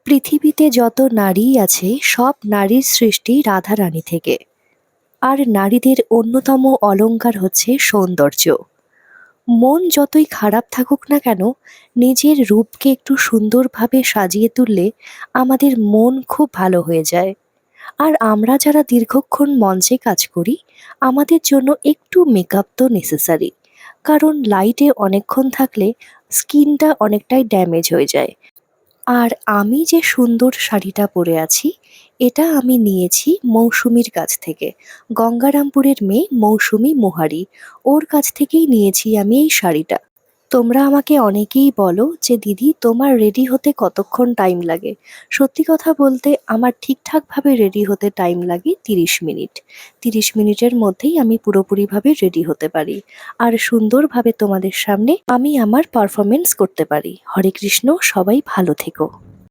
পৃথিবীতে যত নারী আছে সব নারীর সৃষ্টি রাধারানী থেকে। আর নারীদের অন্যতম অলংকার হচ্ছে সৌন্দর্য। মন যতই খারাপ থাকুক না কেন, নিজের রূপকে একটু সুন্দরভাবে সাজিয়ে তুললে আমাদের মন খুব ভালো হয়ে যায়। আর আমরা যারা দীর্ঘক্ষণ মঞ্চে কাজ করি, আমাদের জন্য একটু মেকআপ তো নেসেসারি। কারণ লাইটে অনেকক্ষণ থাকলে স্কিনটা অনেকটাই ড্যামেজ হয়ে যায়। আর আমি যে সুন্দর শাড়িটা পরে আছি, এটা আমি নিয়েছি মৌসুমীর কাছ থেকে। গঙ্গারামপুরের মেয়ে মৌসুমী মোহারি, ওর কাছ থেকেই নিয়েছি আমি এই শাড়িটা। তোমরা আমাকে অনেকেই বলো যে দিদি তোমার রেডি হতে কতক্ষণ টাইম লাগে। সত্যি কথা বলতে আমার ঠিকঠাকভাবে রেডি হতে টাইম লাগে 30 মিনিট। 30 মিনিটের মধ্যেই আমি পুরোপুরিভাবে রেডি হতে পারি। আর সুন্দরভাবে তোমাদের সামনে আমি আমার পারফরমেন্স করতে পারি। হরে কৃষ্ণ, সবাই ভালো থেকো।